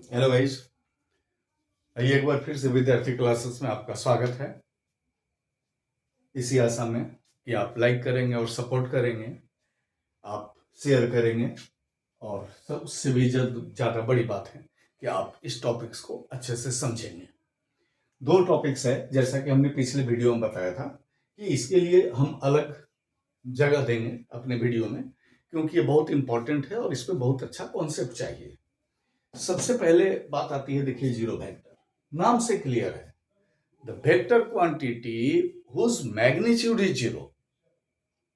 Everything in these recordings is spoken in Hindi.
हेलो गाइस, आइए एक बार फिर से विद्यार्थी क्लासेस में आपका स्वागत है। इसी आशा में कि आप लाइक करेंगे और सपोर्ट करेंगे, आप शेयर करेंगे और सबसे भी ज़्यादा बड़ी बात है कि आप इस टॉपिक्स को अच्छे से समझेंगे। दो टॉपिक्स है, जैसा कि हमने पिछले वीडियो में बताया था कि इसके लिए हम अलग जगह देंगे अपने वीडियो में, क्योंकि ये बहुत इंपॉर्टेंट है और इस पर बहुत अच्छा कॉन्सेप्ट चाहिए। सबसे पहले बात आती है, देखिए, जीरो वेक्टर। नाम से क्लियर है, the vector quantity whose magnitude is zero.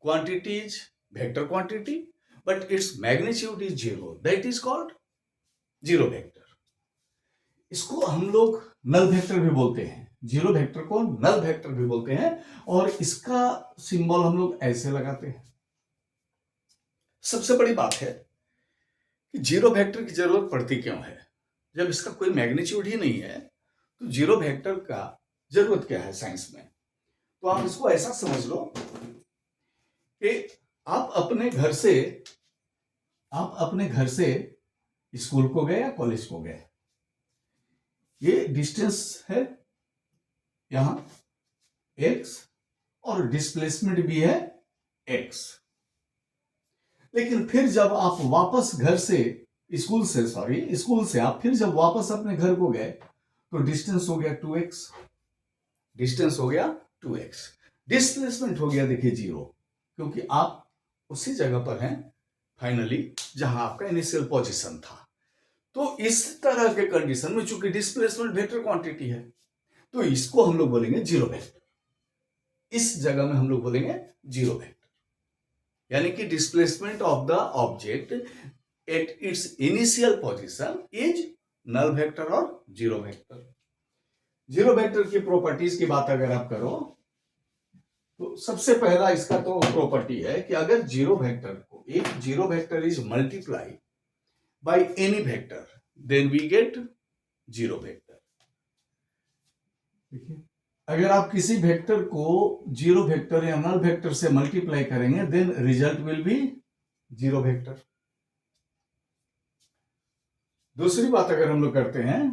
Quantity is vector quantity, but its magnitude is zero. That is called zero vector. इसको हम लोग नल वेक्टर भी बोलते हैं, जीरो वेक्टर को नल वेक्टर भी बोलते हैं, और इसका सिंबल हम लोग ऐसे लगाते हैं। सबसे बड़ी बात है कि जीरो वेक्टर की जरूरत पड़ती क्यों है? जब इसका कोई मैग्नीट्यूड ही नहीं है तो जीरो वेक्टर का जरूरत क्या है साइंस में? तो आप इसको ऐसा समझ लो कि आप अपने घर से स्कूल को गए या कॉलेज को गए, ये डिस्टेंस है यहां x और डिस्प्लेसमेंट भी है x। लेकिन फिर जब आप वापस घर से स्कूल से आप फिर जब वापस अपने घर को गए तो डिस्टेंस हो गया 2x, डिस्टेंस हो गया 2x, डिस्प्लेसमेंट हो गया, देखिए, 0, क्योंकि आप उसी जगह पर हैं फाइनली जहां आपका इनिशियल पोजीशन था। तो इस तरह के कंडीशन में चूंकि डिस्प्लेसमेंट वेक्टर क्वांटिटी है, तो इसको हम लोग बोलेंगे जीरो वेक्टर। इस जगह में हम लोग बोलेंगे जीरो वेक्टर, यानी कि displacement of the object at its initial position is null vector और जीरो वेक्टर। जीरो वेक्टर की प्रॉपर्टीज की बात अगर आप करो तो सबसे पहला इसका तो प्रॉपर्टी है कि अगर जीरो वेक्टर को, एक zero vector is multiply by any vector, then we get zero vector. देखिए, अगर आप किसी वेक्टर को जीरो वेक्टर या नल वेक्टर से मल्टीप्लाई करेंगे, then result will be zero vector. दूसरी बात अगर हम लोग करते हैं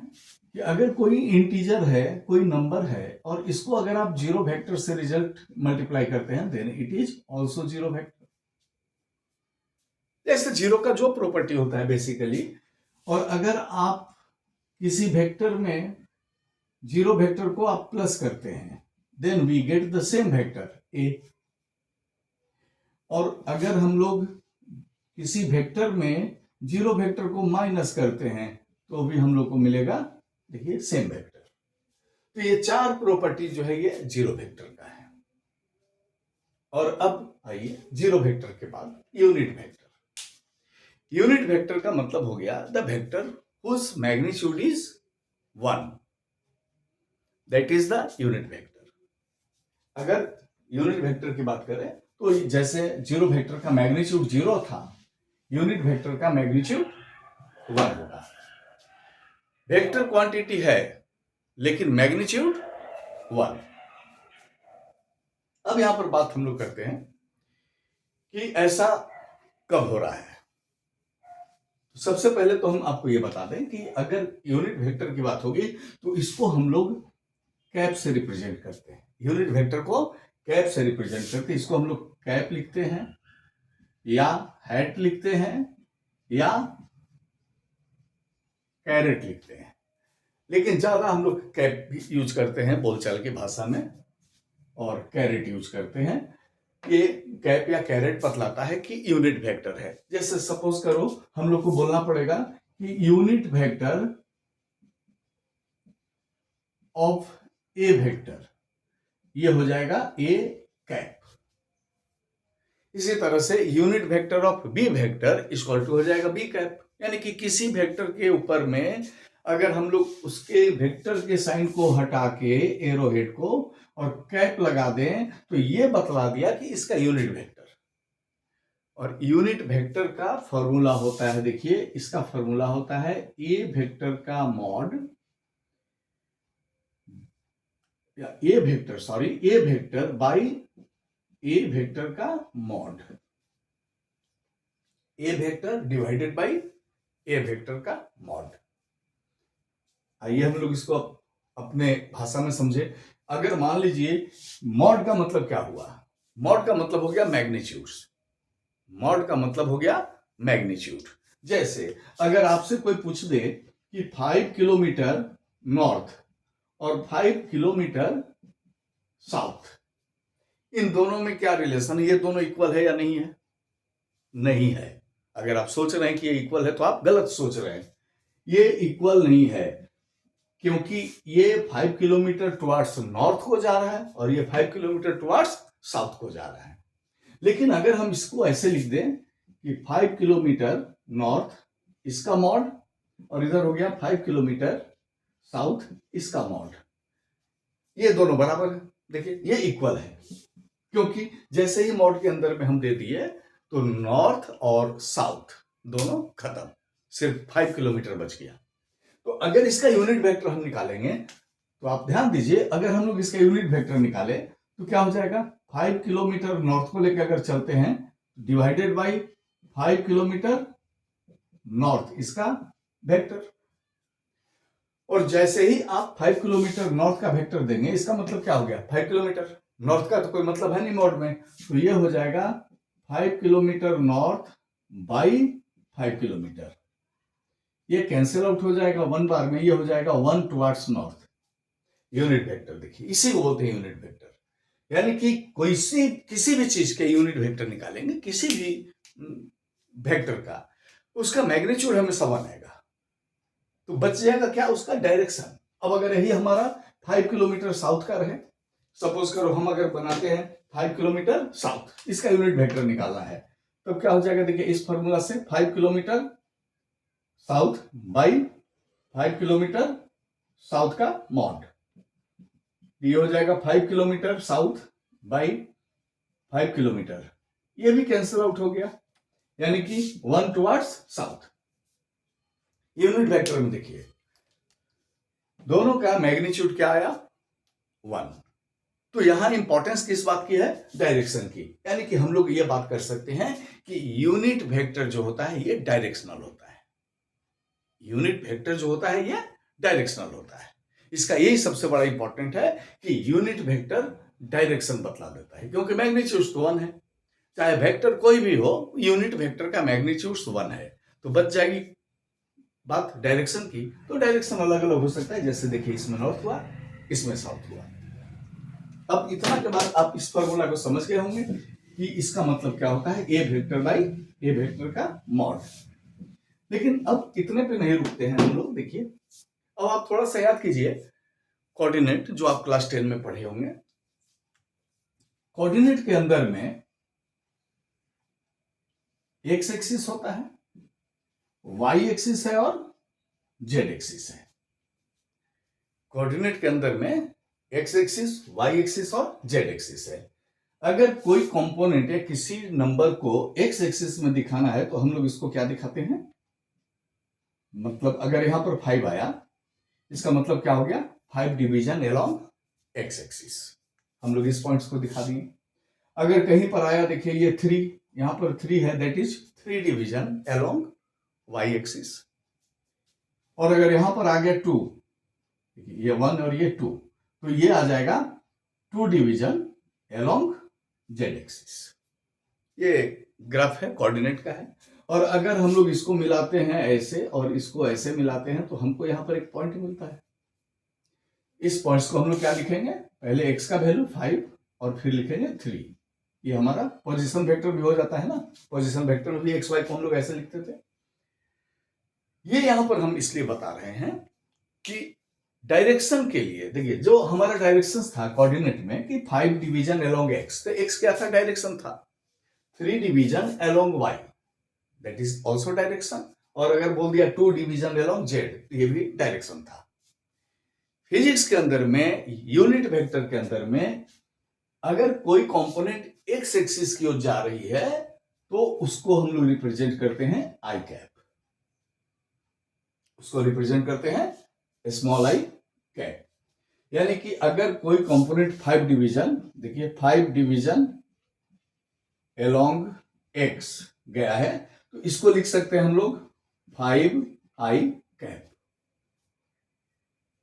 कि अगर कोई इंटीजर है, कोई नंबर है, और इसको अगर आप जीरो वेक्टर से रिजल्ट मल्टीप्लाई करते हैं, then it is also zero vector. जैसे जीरो का जो प्रॉपर्टी होता है बेसिकली, और अगर आप किसी वेक्टर में जीरो वेक्टर को आप प्लस करते हैं, then we get the same vector A. और अगर हम लोग किसी वेक्टर में जीरो वेक्टर को माइनस करते हैं तो भी हम लोग को मिलेगा, देखिए, सेम वेक्टर। तो ये चार प्रॉपर्टी जो है ये जीरो वेक्टर का है। और अब आइए जीरो वेक्टर के बाद यूनिट वेक्टर। यूनिट वेक्टर का मतलब हो गया the vector whose magnitude is 1, that is the unit vector. अगर यूनिट वेक्टर की बात करें तो जैसे जीरो वेक्टर का मैग्नीट्यूड 0 था, यूनिट वेक्टर का मैग्नीट्यूड 1 होगा। वेक्टर क्वांटिटी है लेकिन मैग्नीट्यूड 1। अब यहां पर बात हम लोग करते हैं कि ऐसा कब हो रहा है। तो सबसे पहले तो हम आपको यह बता दें कि अगर यूनिट वेक्टर की बात होगी तो इसको हम लोग कैप से रिप्रेजेंट करते हैं। यूनिट वेक्टर को कैप से रिप्रेजेंट करते हैं। इसको हम लोग कैप लिखते हैं या हैट लिखते हैं या कैरेट लिखते हैं, लेकिन ज्यादा हम लोग कैप यूज करते हैं बोलचाल की भाषा में, और कैरेट यूज करते हैं। ये कैप या कैरेट बतलाता है कि यूनिट वेक्टर है। जैसे सपोज करो हम लोग को बोलना पड़ेगा कि unit vector of A vector, ये हो जाएगा ए कैप। इसी तरह से unit vector of B vector equal to हो जाएगा बी कैप। यानी कि किसी वेक्टर के ऊपर में अगर हम लोग उसके वेक्टर के साइन को हटा के एरो हेड को और कैप लगा दें तो ये बतला दिया कि इसका यूनिट वेक्टर। और यूनिट वेक्टर का फॉर्मूला होता है, देखिए, इसका फॉर्मूला होता है ए वेक्टर का मॉड, या ए वेक्टर बाई ए वेक्टर का mod, A vector divided by A vector का मॉड। आइए हम लोग इसको अपने भाषा में समझे। अगर मान लीजिए मॉड का मतलब क्या हुआ, मॉड का मतलब हो गया मैग्नीट्यूड, मॉड का मतलब हो गया मैग्नीट्यूड। जैसे अगर आपसे कोई पूछ दे कि 5 किलोमीटर नॉर्थ और 5 किलोमीटर साउथ, इन दोनों में क्या रिलेशन है, ये दोनों इक्वल है या नहीं है? नहीं है। अगर आप सोच रहे हैं कि ये इक्वल है तो आप गलत सोच रहे हैं, ये इक्वल नहीं है, क्योंकि ये 5 किलोमीटर टुवर्ड्स नॉर्थ को जा रहा है और ये 5 किलोमीटर टुवर्ड्स साउथ को जा रहा है। लेकिन अगर हम इसको ऐसे लिख दें कि 5 किलोमीटर नॉर्थ इसका मॉड और इधर हो गया 5 किलोमीटर साउथ इसका मॉड, ये दोनों बराबर है। देखिए ये इक्वल है, क्योंकि जैसे ही मॉड के अंदर में हम दे दिए तो नॉर्थ और साउथ दोनों खत्म, सिर्फ 5 किलोमीटर बच गया। तो अगर इसका यूनिट वेक्टर हम निकालेंगे तो आप ध्यान दीजिए, अगर हम लोग इसका यूनिट वेक्टर निकाले तो क्या हो जाएगा, 5 किलोमीटर नॉर्थ को लेकर अगर चलते हैं डिवाइडेड बाई 5 किलोमीटर नॉर्थ इसका वेक्टर, और जैसे ही आप 5 किलोमीटर नॉर्थ का वेक्टर देंगे इसका मतलब क्या हो गया, 5 किलोमीटर नॉर्थ का तो कोई मतलब है नहीं मॉड में, तो ये हो जाएगा 5 किलोमीटर नॉर्थ बाई 5 किलोमीटर, ये कैंसिल आउट हो जाएगा 1 बार में, ये हो जाएगा 1 टुवर्ड्स नॉर्थ। यूनिट वेक्टर देखिए, इसी को बोलते हैं यूनिट वेक्टर। यानी कि कोई सी किसी भी चीज के यूनिट वेक्टर निकालेंगे, किसी भी वेक्टर का, उसका मैग्नीट्यूड हमेशा 1 आएगा, तो बच जाएगा क्या, उसका डायरेक्शन। अब अगर यही हमारा 5 किलोमीटर साउथ का रहे, सपोज करो हम अगर बनाते हैं 5 किलोमीटर साउथ, इसका यूनिट वेक्टर निकालना है, तब तो क्या हो जाएगा, देखिए इस फॉर्मूला से 5 kilometre south by 5 kilometre south का मॉड, ये हो जाएगा 5 किलोमीटर साउथ बाई 5 किलोमीटर, ये भी कैंसिल आउट हो गया, यानी कि 1 टुवर्ड्स साउथ। यूनिट वेक्टर में देखिए दोनों का मैग्नीट्यूड क्या आया, 1। तो यहां इंपॉर्टेंस किस बात की है, डायरेक्शन की। यानी कि हम लोग ये बात कर सकते हैं कि यूनिट वेक्टर जो होता है ये डायरेक्शनल होता है, यूनिट वेक्टर जो होता है ये डायरेक्शनल होता है। इसका यही सबसे बड़ा इंपॉर्टेंट है कि यूनिट वेक्टर डायरेक्शन बतला देता है, क्योंकि मैग्नीट्यूड तो 1 है, चाहे वेक्टर कोई भी हो, यूनिट वेक्टर का मैग्नीट्यूड 1 है, तो बच जाएगी बात डायरेक्शन की। तो डायरेक्शन अलग अलग हो सकता है, जैसे देखिए इसमें नॉर्थ हुआ, इसमें साउथ हुआ। अब इतना के बाद आप इस फॉर्मूला को समझ गए होंगे कि इसका मतलब क्या होता है, ए वेक्टर बाई ए वेक्टर का मॉड। लेकिन अब इतने पे नहीं रुकते हैं हम लोग, देखिए अब आप थोड़ा सा याद कीजिए कोऑर्डिनेट जो आप क्लास 10 में पढ़े होंगे। कोऑर्डिनेट के अंदर में एक्स एक्सिस होता है, वाई एक्सिस है और जेड एक्सिस है। कोऑर्डिनेट के अंदर में एक्स एक्सिस, वाई एक्सिस और जेड एक्सिस है। अगर कोई कंपोनेंट या किसी नंबर को एक्स एक्सिस में दिखाना है तो हम लोग इसको क्या दिखाते हैं, मतलब अगर यहां पर 5 आया, इसका मतलब क्या हो गया, 5 डिवीजन अलोंग एक्स एक्सिस, हम लोग इस पॉइंट्स को दिखा दिए। अगर कहीं पर आया, देखिए ये 3, यहां पर 3 है, that is 3 division along Y axis. और अगर यहां पर आ गया 2, ये 1 और ये 2, तो ये आ जाएगा 2 डिवीजन अलोंग जेड एक्सिस। ये ग्राफ है, कोऑर्डिनेट का है। और अगर हम लोग इसको मिलाते हैं ऐसे और इसको ऐसे मिलाते हैं तो हमको यहां पर एक पॉइंट मिलता है। इस पॉइंट्स को हम लोग क्या लिखेंगे, पहले एक्स का वैल्यू 5 और फिर लिखेंगे 3। ये हमारा पोजीशन वेक्टर भी हो जाता है ना, पोजीशन वेक्टर में भी एक्स वाई को हम लोग ऐसे लिखते थे। ये यहां पर हम इसलिए बता रहे हैं कि डायरेक्शन के लिए, देखिए जो हमारा डायरेक्शन था कोऑर्डिनेट में कि 5 डिवीजन अलोंग एक्स, तो एक्स क्या था, डायरेक्शन था। 3 division along Y, that is also direction. और अगर बोल दिया 2 डिवीजन अलोंग जेड, ये भी डायरेक्शन था। फिजिक्स के अंदर में, यूनिट वेक्टर के अंदर में, अगर कोई कंपोनेंट एक्स एक्सिस की ओर जा रही है तो उसको हम लोग रिप्रेजेंट करते हैं आई कैप, उसको रिप्रेजेंट करते हैं स्मॉल आई कैप। यानी कि अगर कोई कंपोनेंट 5 डिवीजन, देखिए 5 डिवीजन अलोंग एक्स गया है, तो इसको लिख सकते हैं हम लोग 5 आई कैप।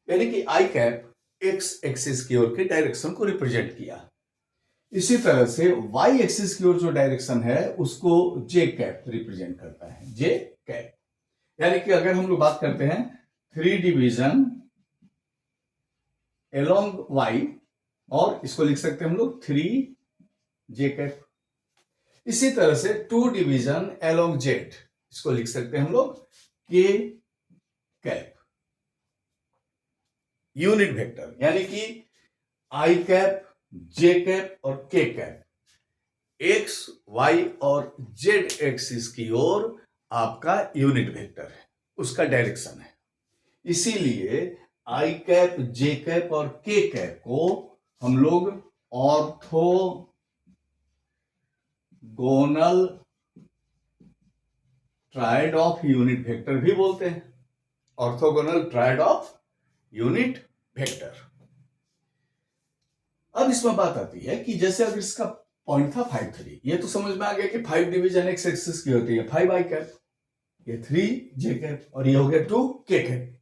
यानी कि आई कैप एक्स एक्सिस की ओर के डायरेक्शन को रिप्रेजेंट किया। इसी तरह से वाई एक्सिस की ओर जो डायरेक्शन है उसको जे कैप रिप्रेजेंट करता है, जे कैप। यानी कि अगर हम लोग बात करते हैं 3 डिवीजन एलोंग वाई, और इसको लिख सकते हैं हम लोग 3 जे कैप। इसी तरह से 2 डिवीजन एलोंग जेड, इसको लिख सकते हैं हम लोग के कैप। यूनिट वेक्टर यानी कि आई कैप, जे कैप और के कैप एक्स वाई और जेड एक्सिस की ओर आपका यूनिट वेक्टर है, उसका डायरेक्शन है। इसीलिए आई कैप, जे कैप और के कैप को हम लोग orthogonal triad of unit vector भी बोलते हैं। Orthogonal triad of unit vector. अब इसमें बात आती है कि जैसे अगर इसका पॉइंट था 5 3, ये तो समझ में आ गया कि 5 डिवीजन एक्स एक्सिस की होती है, 5 आई कैप, ये 3 जे कैप और ये हो गया 2 के कैप।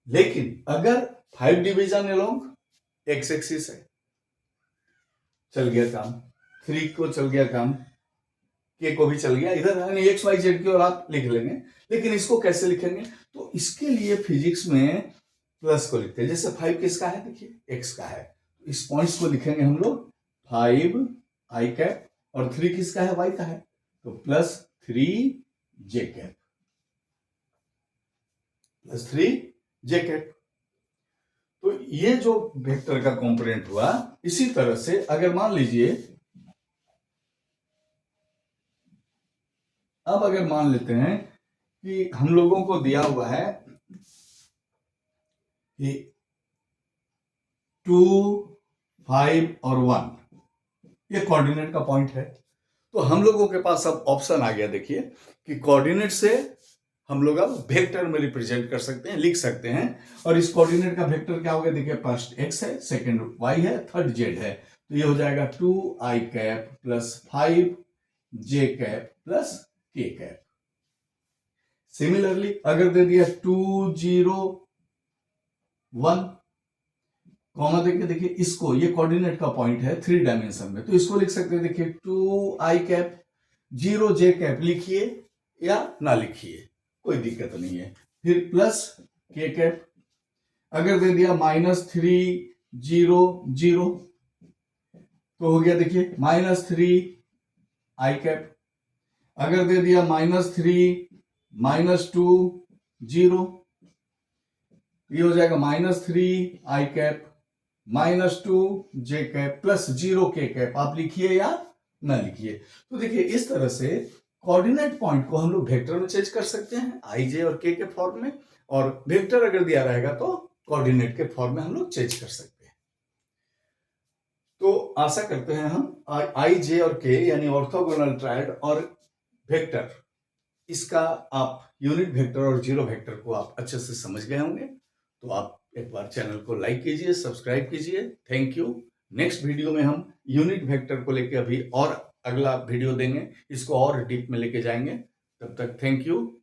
लेकिन अगर 5 डिवीजन अलोंग एक्स एक्सिस है, चल गया काम, 3 को चल गया काम, के को भी चल गया, इधर एक्स वाई जेड की ओर आप लिख लेंगे। लेकिन इसको कैसे लिखेंगे? तो इसके लिए फिजिक्स में प्लस को लिखते हैं। जैसे 5 किसका है, देखिए एक्स का है, इस पॉइंट्स को लिखेंगे हम लोग 5 आई कैप, और 3 किसका है, वाई का है, तो प्लस 3 जे कैप, प्लस 3 जे कैप। तो ये जो वेक्टर का कंपोनेंट हुआ, इसी तरह से अगर मान लीजिए, अब अगर मान लेते हैं कि हम लोगों को दिया हुआ है कि 2 5 और 1 ये कोऑर्डिनेट का पॉइंट है। तो हम लोगों के पास अब ऑप्शन आ गया, देखिए कि कोऑर्डिनेट से हम लोग अब वेक्टर में रिप्रेजेंट कर सकते हैं, लिख सकते हैं। और इस कोऑर्डिनेट का वेक्टर क्या होगा, देखिए फर्स्ट एक्स है, सेकंड वाई है, थर्ड जेड है। तो ये हो जाएगा 2 आई कैप प्लस 5 जे कैप प्लस के कैप। सिमिलरली अगर दे दिया 2 0 1, कॉमा देके देखिए इसको, ये कोऑर्डिनेट का पॉइंट है 3 डायमेंशन में, तो इसको लिख सकते हैं, देखिए 2 आई कैप 0 जे कैप लिखिए या ना लिखिए, कोई दिक्कत नहीं है। फिर प्लस के कैप, अगर दे दिया -3 0 0, तो हो गया देखिए -3 आई कैप। अगर दे दिया -3 -2 0, ये हो जाएगा -3 आई कैप -2 जे कैप प्लस 0 के कैप। आप लिखिए या ना लिखिए। तो देखिए इस तरह से कोऑर्डिनेट पॉइंट को हम लोग वेक्टर में चेंज कर सकते हैं, आई जे और के फॉर्म में, और वेक्टर अगर दिया रहेगा तो कोऑर्डिनेट के फॉर्म में हम लोग चेंज कर सकते हैं। तो आशा करते हैं हम आई जे और के यानी ऑर्थोगोनल ट्रायड और वेक्टर, इसका आप यूनिट वेक्टर और जीरो वेक्टर को आप अच्छे से समझ गए होंगे। तो आप एक बार चैनल को लाइक कीजिए, सब्सक्राइब कीजिए। Thank you. नेक्स्ट वीडियो में हम यूनिट वेक्टर को लेके अभी और अगला वीडियो देंगे, इसको और डीप में लेके जाएंगे। तब तक थैंक यू।